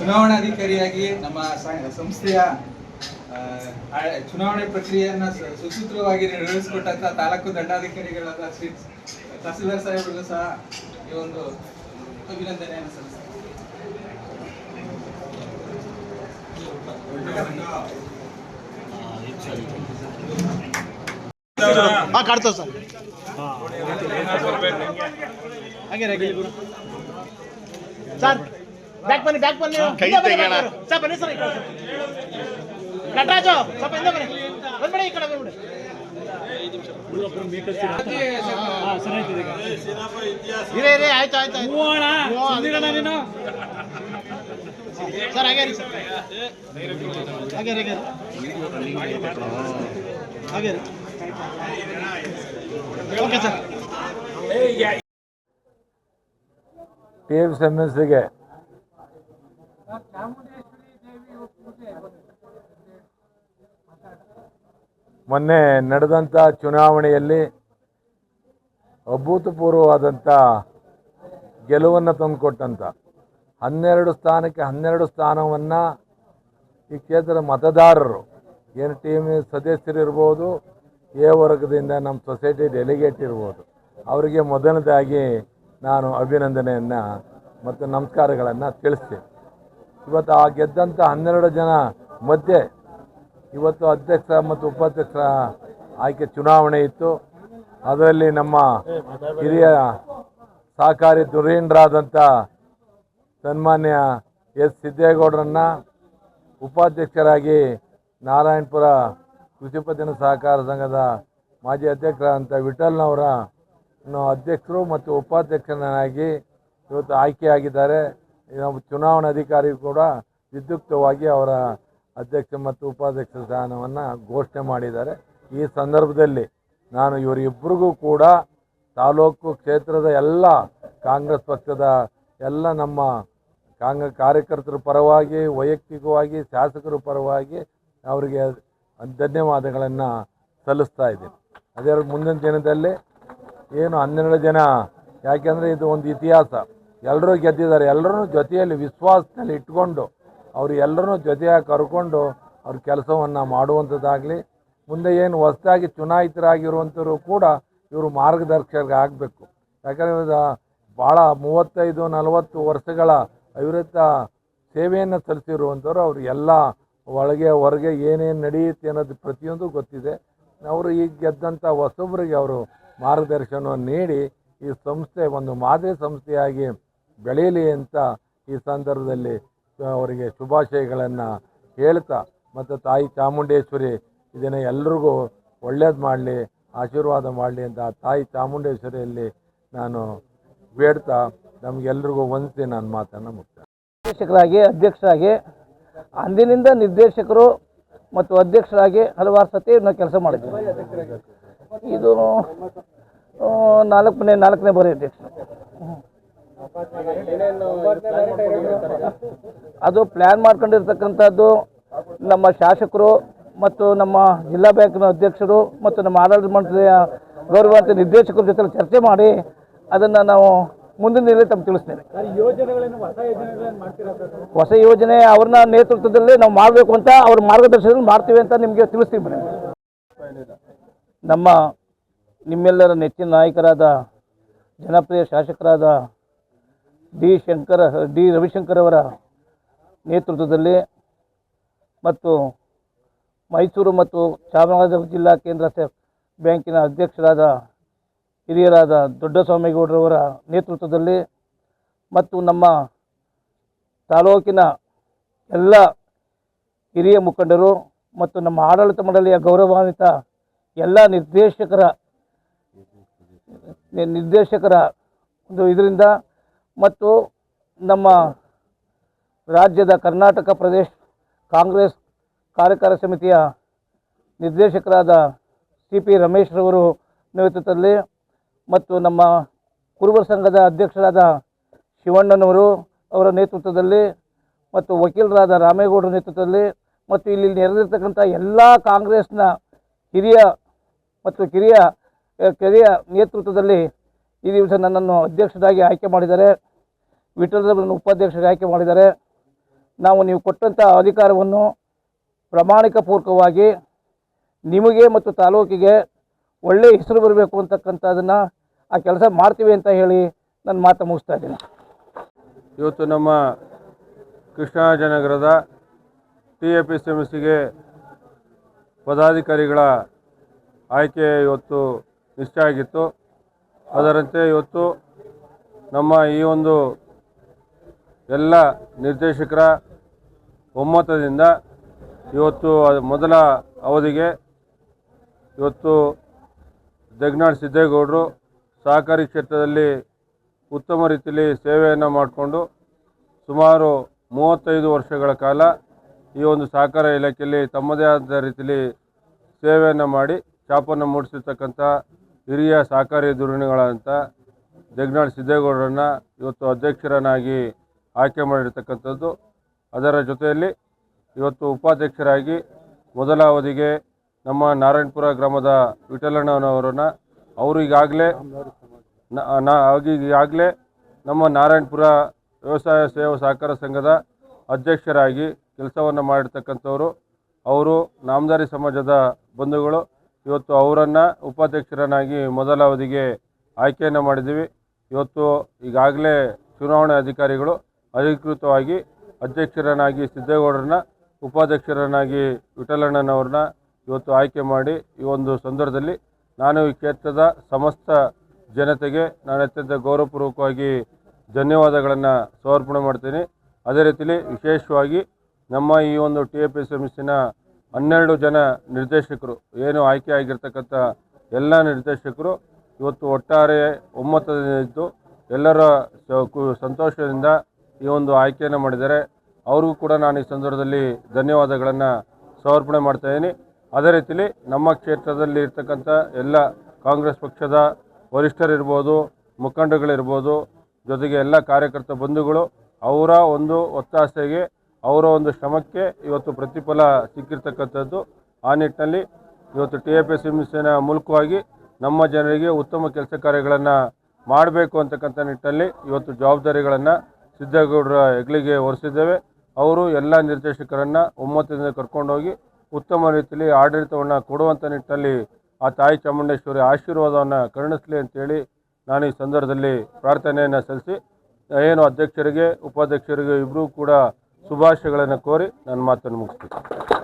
ಚುನಾವಣಾಧಿಕಾರಿಯಾಗಿ ನಮ್ಮ ಸಂಸ್ಥೆಯ ಚುನಾವಣೆ ಪ್ರಕ್ರಿಯೆಯನ್ನ ಸುಸೂತ್ರವಾಗಿ ನಿರ್ವಹಿಸಿಕೊಟ್ಟಂತ ತಾಲೂಕು ದಂಡಾಧಿಕಾರಿಗಳಾದ ಶ್ರೀ ತಹಸೀಲ್ದಾರ್ ಸಾಹೇಬರಿಗೂ ಸಹ ಈ ಒಂದು ಅಭಿನಂದನೆಯನ್ನು ಸಲ್ಲಿಸ್ತೀನಿ. ಕಾಡ್ತೇವೆ ಸರ್. ಸರ್ ಬ್ಯಾಕ್ ಬನ್ನಿ ಸರ್, ಬನ್ನಿ ಸರ್. ನಟರಾಜು ಸ್ವಲ್ಪ ಹಿಂದೆ ಬನ್ನಿ, ಬಂದ್ಬಿಡಿ ಈ ಕಡೆ ಬಂದ್ಬಿಡಿ. ಇರೇ ಆಯ್ತು ಸರ್. ಹಾಗೆ ಸರ್, ಹಾಗೆ ಓಕೆ ಸರ್. TFSMSಗೆ ಮೊನ್ನೆ ನಡೆದಂಥ ಚುನಾವಣೆಯಲ್ಲಿ ಅಭೂತಪೂರ್ವವಾದಂಥ ಗೆಲುವನ್ನು ತಂದುಕೊಟ್ಟಂಥ 12 ಸ್ಥಾನಕ್ಕೆ 12 ಸ್ಥಾನವನ್ನು ಈ ಕ್ಷೇತ್ರದ ಮತದಾರರು ಏನು ಟೀಮ್ ಸದಸ್ಯರಿರ್ಬೋದು, ಎ ವರ್ಗದಿಂದ ನಮ್ಮ ಸೊಸೈಟಿ ಡೆಲಿಗೇಟ್ ಇರ್ಬೋದು, ಅವರಿಗೆ ಮೊದಲನೇದಾಗಿ ನಾನು ಅಭಿನಂದನೆಯನ್ನು ಮತ್ತು ನಮಸ್ಕಾರಗಳನ್ನು ತಿಳಿಸ್ತೀನಿ. ಇವತ್ತು ಆ ಗೆದ್ದಂಥ 12 ಜನ ಮಧ್ಯೆ ಇವತ್ತು ಅಧ್ಯಕ್ಷ ಮತ್ತು ಉಪಾಧ್ಯಕ್ಷರ ಆಯ್ಕೆ ಚುನಾವಣೆ ಇತ್ತು. ಅದರಲ್ಲಿ ನಮ್ಮ ಹಿರಿಯ ಸಹಕಾರಿ ಧುರೀಣರಾದಂಥ ಸನ್ಮಾನ್ಯ ಎಸ್ ಸಿದ್ದೇಗೌಡರನ್ನು ಉಪಾಧ್ಯಕ್ಷರಾಗಿ ನಾರಾಯಣಪುರ ಕೃಷಿ ಪತ್ತಿನ ಸಹಕಾರ ಸಂಘದ ಮಾಜಿ ಅಧ್ಯಕ್ಷರಾದಂಥ ವಿಠಲ್ನವರ ಅಧ್ಯಕ್ಷರು ಮತ್ತು ಉಪಾಧ್ಯಕ್ಷರನ್ನಾಗಿ ಇವತ್ತು ಆಯ್ಕೆಯಾಗಿದ್ದಾರೆ. ನಮ್ಮ ಚುನಾವಣಾಧಿಕಾರಿ ಕೂಡ ವಿದ್ಯುಕ್ತವಾಗಿ ಅವರ ಅಧ್ಯಕ್ಷ ಮತ್ತು ಉಪಾಧ್ಯಕ್ಷ ಸ್ಥಾನವನ್ನು ಘೋಷಣೆ ಮಾಡಿದ್ದಾರೆ. ಈ ಸಂದರ್ಭದಲ್ಲಿ ನಾನು ಇವರಿಬ್ಬರಿಗೂ ಕೂಡ ತಾಲೂಕು ಕ್ಷೇತ್ರದ ಎಲ್ಲ ಕಾಂಗ್ರೆಸ್ ಪಕ್ಷದ ಎಲ್ಲ ನಮ್ಮ ಕಾರ್ಯಕರ್ತರ ಪರವಾಗಿ, ವೈಯಕ್ತಿಕವಾಗಿ ಶಾಸಕರ ಪರವಾಗಿ ಅವರಿಗೆ ಧನ್ಯವಾದಗಳನ್ನು ಸಲ್ಲಿಸ್ತಾ ಇದ್ದೀನಿ. ಅದೇ ಮುಂದಿನ ದಿನದಲ್ಲಿ ಏನು 12 ಜನ, ಯಾಕೆಂದರೆ ಇದು ಒಂದು ಇತಿಹಾಸ. ಎಲ್ಲರೂ ಗೆದ್ದಿದ್ದಾರೆ. ಎಲ್ಲರೂ ಜೊತೆಯಲ್ಲಿ ವಿಶ್ವಾಸದಲ್ಲಿ ಇಟ್ಕೊಂಡು ಅವರು ಎಲ್ಲರೂ ಜೊತೆಯಾಗಿ ಕರ್ಕೊಂಡು ಅವ್ರ ಕೆಲಸವನ್ನು ಮಾಡುವಂಥದ್ದಾಗಲಿ, ಮುಂದೆ ಏನು ಹೊಸದಾಗಿ ಚುನಾಯಿತರಾಗಿರುವಂಥವರು ಕೂಡ ಇವರು ಮಾರ್ಗದರ್ಶಕರಾಗಬೇಕು. ಯಾಕಂದರೆ ಭಾಳ 35-40 ವರ್ಷಗಳ ಅವಿರತ ಸೇವೆಯನ್ನು ಸಲ್ಲಿಸಿರುವಂಥವ್ರು. ಅವರು ಎಲ್ಲ ಒಳಗೆ ಹೊರಗೆ ಏನೇನು ನಡೆಯುತ್ತೆ ಅನ್ನೋದು ಪ್ರತಿಯೊಂದು ಗೊತ್ತಿದೆ. ಅವರು ಈಗ ಗೆದ್ದಂಥ ಹೊಸೊಬ್ಬರಿಗೆ ಅವರು ಮಾರ್ಗದರ್ಶನವನ್ನು ನೀಡಿ ಈ ಸಂಸ್ಥೆ ಒಂದು ಮಾದರಿ ಸಂಸ್ಥೆಯಾಗಿ ಬೆಳೆಯಲಿ ಅಂತ ಈ ಸಂದರ್ಭದಲ್ಲಿ ಅವರಿಗೆ ಶುಭಾಶಯಗಳನ್ನು ಹೇಳ್ತಾ, ಮತ್ತು ತಾಯಿ ಚಾಮುಂಡೇಶ್ವರಿ ಇದನ್ನು ಎಲ್ರಿಗೂ ಒಳ್ಳೇದು ಮಾಡಲಿ, ಆಶೀರ್ವಾದ ಮಾಡಲಿ ಅಂತ ತಾಯಿ ಚಾಮುಂಡೇಶ್ವರಿಯಲ್ಲಿ ನಾನು ಬೇಡ್ತಾ ನಮಗೆಲ್ರಿಗೂ ವಂದಿಸಿ ನನ್ನ ಮಾತನ್ನು ಮುಕ್ತಾಯ. ನಿರ್ದೇಶಕರಾಗಿ, ಅಧ್ಯಕ್ಷರಾಗಿ, ಅಂದಿನಿಂದ ನಿರ್ದೇಶಕರು ಮತ್ತು ಅಧ್ಯಕ್ಷರಾಗಿ ಹಲವಾರು ಸತಿ ನಾವು ಕೆಲಸ ಮಾಡಿದ್ದೀವಿ. ಇದು 4ನೇ ಬಾರಿ ಅಧ್ಯಕ್ಷರು. ಅದು ಪ್ಲ್ಯಾನ್ ಮಾಡ್ಕೊಂಡಿರ್ತಕ್ಕಂಥದ್ದು ನಮ್ಮ ಶಾಸಕರು ಮತ್ತು ನಮ್ಮ ಜಿಲ್ಲಾ ಬ್ಯಾಂಕ್ನ ಅಧ್ಯಕ್ಷರು ಮತ್ತು ನಮ್ಮ ಆಡಳಿತ ಮಂಡಳಿಯ ಗೌರವಾನ್ವಿತ ನಿರ್ದೇಶಕರ ಜೊತೆ ಚರ್ಚೆ ಮಾಡಿ ಅದನ್ನು ನಾವು ಮುಂದಿನ ದಿನದಲ್ಲಿ ತಮ್ಮ ತಿಳಿಸ್ತೇನೆ. ಹೊಸ ಯೋಜನೆ ಅವ್ರನ್ನ ನೇತೃತ್ವದಲ್ಲಿ ನಾವು ಮಾಡಬೇಕು ಅಂತ ಅವ್ರ ಮಾರ್ಗದರ್ಶನದಲ್ಲಿ ಮಾಡ್ತೀವಿ ಅಂತ ನಿಮಗೆ ತಿಳಿಸ್ತೀವಿ ಮೇಡಮ್. ನಿಮ್ಮೆಲ್ಲರ ನೆಚ್ಚಿನ ನಾಯಕರಾದ ಜನಪ್ರಿಯ ಶಾಸಕರಾದ ಡಿ ರವಿಶಂಕರ್ ಅವರ ನೇತೃತ್ವದಲ್ಲಿ ಮತ್ತು ಮೈಸೂರು ಮತ್ತು ಚಾಮರಾಜನಗರ ಜಿಲ್ಲಾ ಕೇಂದ್ರ ಬ್ಯಾಂಕಿನ ಅಧ್ಯಕ್ಷರಾದ ಹಿರಿಯರಾದ ದೊಡ್ಡಸ್ವಾಮಿಗೌಡರವರ ನೇತೃತ್ವದಲ್ಲಿ ಮತ್ತು ನಮ್ಮ ತಾಲೂಕಿನ ಎಲ್ಲ ಹಿರಿಯ ಮುಖಂಡರು ಮತ್ತು ನಮ್ಮ ಆಡಳಿತ ಮಂಡಳಿಯ ಗೌರವಾನ್ವಿತ ಎಲ್ಲ ನಿರ್ದೇಶಕರ ಒಂದು ಇದರಿಂದ ಮತ್ತು ನಮ್ಮ ರಾಜ್ಯದ ಕರ್ನಾಟಕ ಪ್ರದೇಶ ಕಾಂಗ್ರೆಸ್ ಕಾರ್ಯಕಾರಿ ಸಮಿತಿಯ ನಿರ್ದೇಶಕರಾದ CP ರಮೇಶ್ರವರು ನೇತೃತ್ವದಲ್ಲಿ ಮತ್ತು ನಮ್ಮ ಕುರುಬರ ಸಂಘದ ಅಧ್ಯಕ್ಷರಾದ ಶಿವಣ್ಣನವರು ಅವರ ನೇತೃತ್ವದಲ್ಲಿ ಮತ್ತು ವಕೀಲರಾದ ರಾಮೇಗೌಡರ ನೇತೃತ್ವದಲ್ಲಿ ಮತ್ತು ಇಲ್ಲಿ ನೆರೆದಿರ್ತಕ್ಕಂಥ ಎಲ್ಲ ಕಾಂಗ್ರೆಸ್ನ ಹಿರಿಯ ಮತ್ತು ಕಿರಿಯ ನೇತೃತ್ವದಲ್ಲಿ ಈ ದಿವಸ ನನ್ನನ್ನು ಅಧ್ಯಕ್ಷರಾಗಿ ಆಯ್ಕೆ ಮಾಡಿದ್ದಾರೆ. ವಿಠಲರನ್ನು ಉಪಾಧ್ಯಕ್ಷರಾಗಿ ಆಯ್ಕೆ ಮಾಡಿದ್ದಾರೆ. ನೀವು ಕೊಟ್ಟಂಥ ಅಧಿಕಾರವನ್ನು ಪ್ರಾಮಾಣಿಕಪೂರ್ವಕವಾಗಿ ನಿಮಗೆ ಮತ್ತು ತಾಲೂಕಿಗೆ ಒಳ್ಳೆಯ ಹೆಸರು ಬರಬೇಕು ಅಂತಕ್ಕಂಥದ್ದನ್ನು ಆ ಕೆಲಸ ಮಾಡ್ತೀವಿ ಅಂತ ಹೇಳಿ ನನ್ನ ಮಾತು ಮುಗಿಸ್ತಾ ಇದ್ದೀನಿ. ಇವತ್ತು ನಮ್ಮ ಕೃಷ್ಣರಾಜನಗರದ TAPSMCಗೆ ಪದಾಧಿಕಾರಿಗಳ ಆಯ್ಕೆ ಇವತ್ತು ನಿಶ್ಚಯ ಆಗಿತ್ತು. ಅದರಂತೆ ಇವತ್ತು ನಮ್ಮ ಈ ಒಂದು ಎಲ್ಲ ನಿರ್ದೇಶಕರ ಒಮ್ಮತದಿಂದ ಇವತ್ತು ಮೊದಲ ಅವಧಿಗೆ ಇವತ್ತು ಜಗನಾಳ್ ಸಿದ್ದೇಗೌಡರು ಸಹಕಾರಿ ಕ್ಷೇತ್ರದಲ್ಲಿ ಉತ್ತಮ ರೀತಿಯಲ್ಲಿ ಸೇವೆಯನ್ನು ಮಾಡಿಕೊಂಡು ಸುಮಾರು 35 ವರ್ಷಗಳ ಕಾಲ ಈ ಒಂದು ಸಹಕಾರ ಇಲಾಖೆಯಲ್ಲಿ ತಮ್ಮದೇ ಆದ ರೀತಿಯಲ್ಲಿ ಸೇವೆಯನ್ನು ಮಾಡಿ ಛಾಪನ್ನು ಮೂಡಿಸಿರ್ತಕ್ಕಂಥ ಹಿರಿಯ ಸಹಕಾರಿ ಧುರೀಣಗಳಂತ ಜಗನಾಳ್ ಸಿದ್ದೇಗೌಡರನ್ನು ಇವತ್ತು ಅಧ್ಯಕ್ಷರನ್ನಾಗಿ ಆಯ್ಕೆ ಮಾಡಿರ್ತಕ್ಕಂಥದ್ದು. ಅದರ ಜೊತೆಯಲ್ಲಿ ಇವತ್ತು ಉಪಾಧ್ಯಕ್ಷರಾಗಿ ಮೊದಲ ಅವಧಿಗೆ ನಮ್ಮ ನಾರಾಯಣಪುರ ಗ್ರಾಮದ ವಿಠಲಣ್ಣನವರನ್ನು ಅವರು ಈಗಾಗಲೇ ನಮ್ಮ ನಾರಾಯಣಪುರ ವ್ಯವಸಾಯ ಸೇವಾ ಸಹಕಾರ ಸಂಘದ ಅಧ್ಯಕ್ಷರಾಗಿ ಕೆಲಸವನ್ನು ಮಾಡಿರ್ತಕ್ಕಂಥವರು. ಅವರು ನಾಮದಾರಿ ಸಮಾಜದ ಬಂಧುಗಳು. ಇವತ್ತು ಅವರನ್ನು ಉಪಾಧ್ಯಕ್ಷರನ್ನಾಗಿ ಮೊದಲ ಅವಧಿಗೆ ಆಯ್ಕೆಯನ್ನು ಮಾಡಿದ್ದೀವಿ. ಇವತ್ತು ಈಗಾಗಲೇ ಚುನಾವಣೆ ಅಧಿಕಾರಿಗಳು ಅಧಿಕೃತವಾಗಿ ಅಧ್ಯಕ್ಷರನ್ನಾಗಿ ಸಿದ್ದೇಗೌಡರನ್ನ, ಉಪಾಧ್ಯಕ್ಷರನ್ನಾಗಿ ವಿಠಲಣ್ಣನವ್ರನ್ನ ಇವತ್ತು ಆಯ್ಕೆ ಮಾಡಿ ಈ ಒಂದು ಸಂದರ್ಭದಲ್ಲಿ ನಾನು ಈ ಕ್ಷೇತ್ರದ ಸಮಸ್ತ ಜನತೆಗೆ ನಾನು ಅತ್ಯಂತ ಗೌರವಪೂರ್ವಕವಾಗಿ ಧನ್ಯವಾದಗಳನ್ನು ಸಮರ್ಪಣೆ ಮಾಡ್ತೀನಿ. ಅದೇ ರೀತಿಯಲ್ಲಿ ವಿಶೇಷವಾಗಿ ನಮ್ಮ ಈ ಒಂದು TAPSMCನ 12 ಜನ ನಿರ್ದೇಶಕರು ಏನು ಆಯ್ಕೆ ಆಗಿರ್ತಕ್ಕಂಥ ಎಲ್ಲ ನಿರ್ದೇಶಕರು ಇವತ್ತು ಒಟ್ಟಾರೆ ಒಮ್ಮತದಿಂದ ಎಲ್ಲರ ಸಂತೋಷದಿಂದ ಈ ಒಂದು ಆಯ್ಕೆಯನ್ನು ಮಾಡಿದ್ದಾರೆ. ಅವ್ರಿಗೂ ಕೂಡ ನಾನು ಈ ಸಂದರ್ಭದಲ್ಲಿ ಧನ್ಯವಾದಗಳನ್ನು ಸಮರ್ಪಣೆ ಮಾಡ್ತಾಯಿದ್ದೀನಿ. ಅದೇ ರೀತಿಯಲ್ಲಿ ನಮ್ಮ ಕ್ಷೇತ್ರದಲ್ಲಿ ಇರ್ತಕ್ಕಂಥ ಎಲ್ಲ ಕಾಂಗ್ರೆಸ್ ಪಕ್ಷದ ವರಿಷ್ಠರಿರ್ಬೋದು, ಮುಖಂಡಗಳಿರ್ಬೋದು, ಜೊತೆಗೆ ಎಲ್ಲ ಕಾರ್ಯಕರ್ತ ಬಂಧುಗಳು ಅವರ ಒಂದು ಒತ್ತಾಸೆಗೆ, ಅವರ ಒಂದು ಶ್ರಮಕ್ಕೆ ಇವತ್ತು ಪ್ರತಿಫಲ ಸಿಕ್ಕಿರ್ತಕ್ಕಂಥದ್ದು. ಆ ನಿಟ್ಟಿನಲ್ಲಿ ಇವತ್ತು TAPSMCನ ಮೂಲಕವಾಗಿ ನಮ್ಮ ಜನರಿಗೆ ಉತ್ತಮ ಕೆಲಸ ಕಾರ್ಯಗಳನ್ನು ಮಾಡಬೇಕು ಅಂತಕ್ಕಂಥ ನಿಟ್ಟಿನಲ್ಲಿ ಇವತ್ತು ಜವಾಬ್ದಾರಿಗಳನ್ನು ಸಿದ್ದೇಗೌಡರ ಹೆಗಲಿಗೆ ಹೊರಿಸಿದ್ದೇವೆ. ಅವರು ಎಲ್ಲ ನಿರ್ದೇಶಕರನ್ನು ಒಮ್ಮತದಿಂದ ಕರ್ಕೊಂಡೋಗಿ ಉತ್ತಮ ರೀತಿಯಲ್ಲಿ ಆಡಳಿತವನ್ನು ಕೊಡುವಂಥ ನಿಟ್ಟಿನಲ್ಲಿ ಆ ತಾಯಿ ಚಾಮುಂಡೇಶ್ವರಿ ಆಶೀರ್ವಾದವನ್ನು ಕರುಣಿಸಲಿ ಅಂತೇಳಿ ನಾನು ಈ ಸಂದರ್ಭದಲ್ಲಿ ಪ್ರಾರ್ಥನೆಯನ್ನು ಸಲ್ಲಿಸಿ ಏನು ಅಧ್ಯಕ್ಷರಿಗೆ ಉಪಾಧ್ಯಕ್ಷರಿಗೆ ಇಬ್ಬರೂ ಕೂಡ ಶುಭಾಶಯಗಳನ್ನು ಕೋರಿ ನನ್ನ ಮಾತನ್ನು ಮುಗಿಸ್ತೀನಿ.